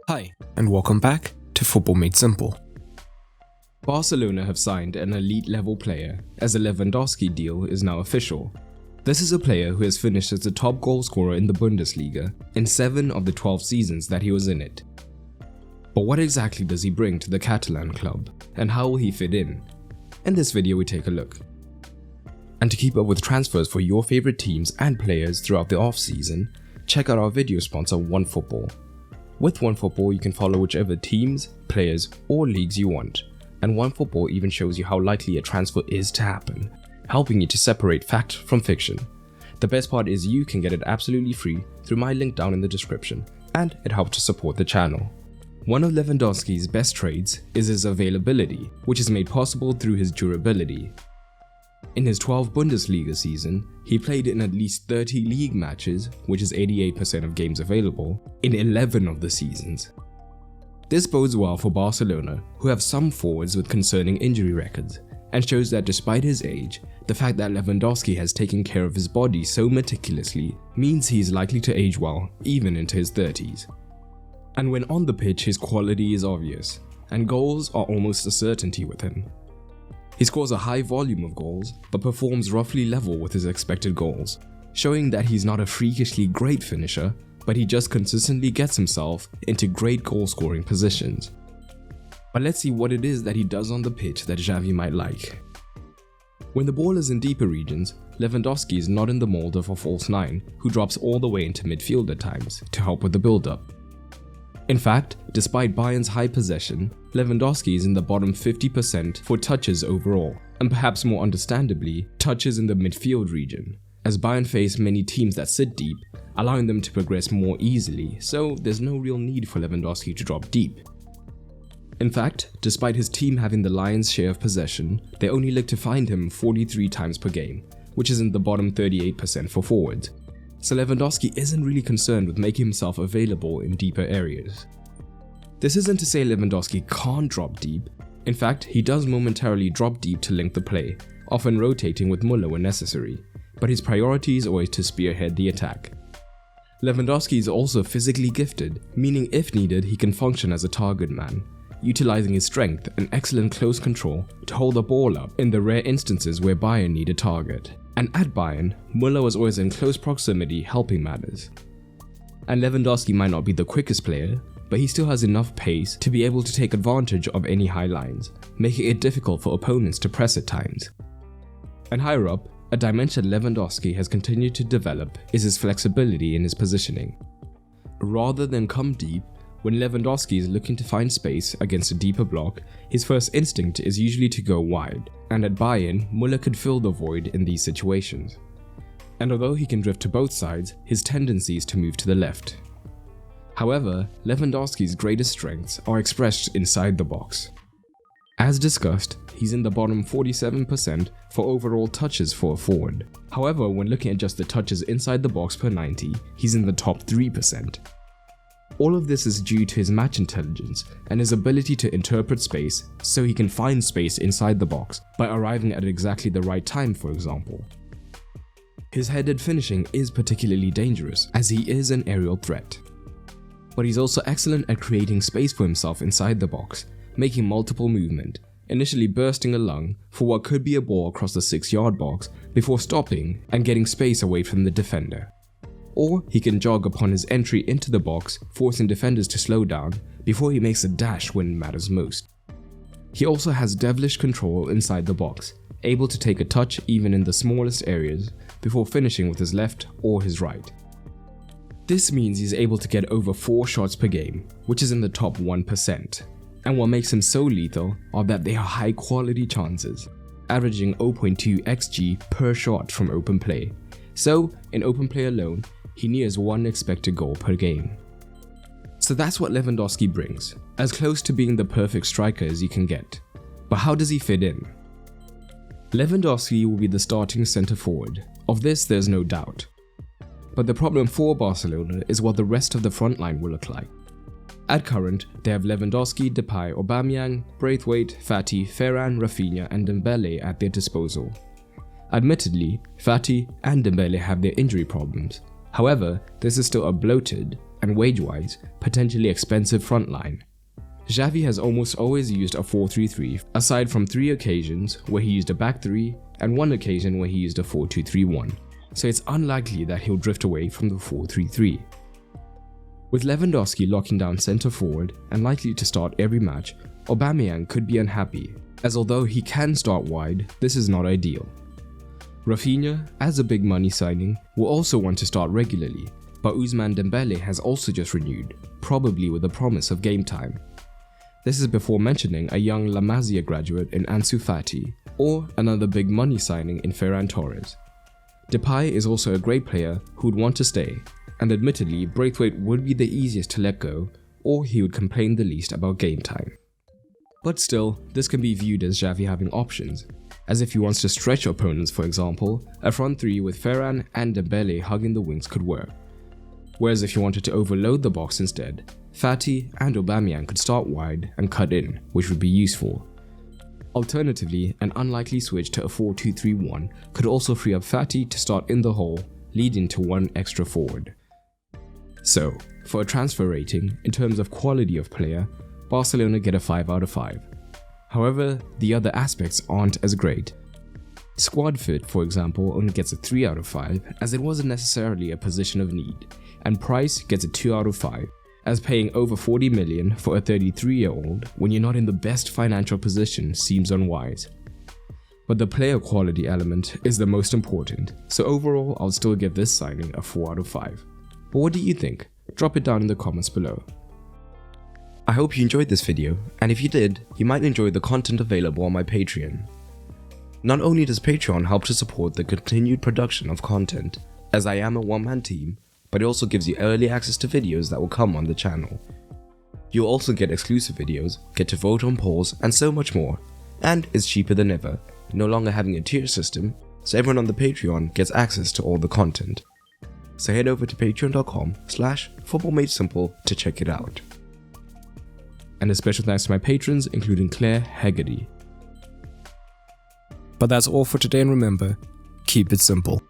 Hi, and welcome back to Football Made Simple. Barcelona have signed an elite level player, as the Lewandowski deal is now official. This is a player who has finished as the top goal scorer in the Bundesliga in 7 of the 12 seasons that he was in it. But what exactly does he bring to the Catalan club, and how will he fit in? In this video we take a look. And to keep up with transfers for your favorite teams and players throughout the off-season, check out our video sponsor OneFootball. With OneFootball, you can follow whichever teams, players, or leagues you want, and OneFootball even shows you how likely a transfer is to happen, helping you to separate fact from fiction. The best part is you can get it absolutely free through my link down in the description, and it helps to support the channel. One of Lewandowski's best traits is his availability, which is made possible through his durability. In his 12 Bundesliga season, he played in at least 30 league matches, which is 88% of games available, in 11 of the seasons. This bodes well for Barcelona, who have some forwards with concerning injury records, and shows that despite his age, the fact that Lewandowski has taken care of his body so meticulously means he is likely to age well, even into his 30s. And when on the pitch, his quality is obvious, and goals are almost a certainty with him. He scores a high volume of goals, but performs roughly level with his expected goals, showing that he's not a freakishly great finisher, but he just consistently gets himself into great goal-scoring positions. But let's see what it is that he does on the pitch that Xavi might like. When the ball is in deeper regions, Lewandowski is not in the mold of a false nine who drops all the way into midfield at times to help with the build-up. In fact, despite Bayern's high possession, Lewandowski is in the bottom 50% for touches overall, and perhaps more understandably, touches in the midfield region, as Bayern face many teams that sit deep, allowing them to progress more easily, so there's no real need for Lewandowski to drop deep. In fact, despite his team having the lion's share of possession, they only look to find him 43 times per game, which is in the bottom 38% for forwards. So Lewandowski isn't really concerned with making himself available in deeper areas. This isn't to say Lewandowski can't drop deep. In fact, he does momentarily drop deep to link the play, often rotating with Müller when necessary, but his priority is always to spearhead the attack. Lewandowski is also physically gifted, meaning if needed he can function as a target man, utilizing his strength and excellent close control to hold the ball up in the rare instances where Bayern need a target. And at Bayern, Müller was always in close proximity helping matters. And Lewandowski might not be the quickest player, but he still has enough pace to be able to take advantage of any high lines, making it difficult for opponents to press at times. And higher up, a dimension Lewandowski has continued to develop is his flexibility in his positioning. Rather than come deep, when Lewandowski is looking to find space against a deeper block, his first instinct is usually to go wide, and at Bayern, Müller could fill the void in these situations. And although he can drift to both sides, his tendency is to move to the left. However, Lewandowski's greatest strengths are expressed inside the box. As discussed, he's in the bottom 47% for overall touches for a forward. However, when looking at just the touches inside the box per 90, he's in the top 3%. All of this is due to his match intelligence and his ability to interpret space so he can find space inside the box by arriving at exactly the right time, for example. His headed finishing is particularly dangerous as he is an aerial threat. But he's also excellent at creating space for himself inside the box, making multiple movement, initially bursting a lung for what could be a ball across the 6-yard box before stopping and getting space away from the defender. Or he can jog upon his entry into the box, forcing defenders to slow down before he makes a dash when it matters most. He also has devilish control inside the box, able to take a touch even in the smallest areas before finishing with his left or his right. This means he's able to get over 4 shots per game, which is in the top 1%. And what makes him so lethal are that they are high quality chances, averaging 0.2 xG per shot from open play. So, in open play alone, he nears 1 expected goal per game. So that's what Lewandowski brings, as close to being the perfect striker as you can get. But how does he fit in? Lewandowski will be the starting centre forward, of this there's no doubt. But the problem for Barcelona is what the rest of the front line will look like. At current, they have Lewandowski, Depay, Aubameyang, Braithwaite, Fati, Ferran, Rafinha and Dembele at their disposal. Admittedly, Fati and Dembele have their injury problems. However, this is still a bloated, and wage-wise, potentially expensive front line. Xavi has almost always used a 4-3-3, aside from 3 occasions where he used a back 3 and 1 occasion where he used a 4-2-3-1, so it's unlikely that he'll drift away from the 4-3-3. With Lewandowski locking down centre forward and likely to start every match, Aubameyang could be unhappy, as although he can start wide, this is not ideal. Rafinha, as a big money signing, will also want to start regularly, but Ousmane Dembele has also just renewed, probably with the promise of game time. This is before mentioning a young La Masia graduate in Ansu Fati, or another big money signing in Ferran Torres. Depay is also a great player who would want to stay, and admittedly Braithwaite would be the easiest to let go, or he would complain the least about game time. But still, this can be viewed as Xavi having options, as if he wants to stretch opponents, for example, a front 3 with Ferran and Dembele hugging the wings could work. Whereas if he wanted to overload the box instead, Fati and Aubameyang could start wide and cut in, which would be useful. Alternatively, an unlikely switch to a 4-2-3-1 could also free up Fati to start in the hole, leading to 1 extra forward. So, for a transfer rating, in terms of quality of player, Barcelona get a 5 out of 5. However, the other aspects aren't as great. Squad fit, for example, only gets a 3 out of 5, as it wasn't necessarily a position of need, and price gets a 2 out of 5, as paying over 40 million for a 33-year-old when you're not in the best financial position seems unwise. But the player quality element is the most important, so overall I'll still give this signing a 4 out of 5. But what do you think? Drop it down in the comments below. I hope you enjoyed this video, and if you did, you might enjoy the content available on my Patreon. Not only does Patreon help to support the continued production of content, as I am a one-man team, but it also gives you early access to videos that will come on the channel. You'll also get exclusive videos, get to vote on polls, and so much more. And it's cheaper than ever, no longer having a tier system, so everyone on the Patreon gets access to all the content. So head over to patreon.com/footballmadesimple to check it out. And a special thanks to my patrons, including Claire Hegarty. But that's all for today, and remember, keep it simple.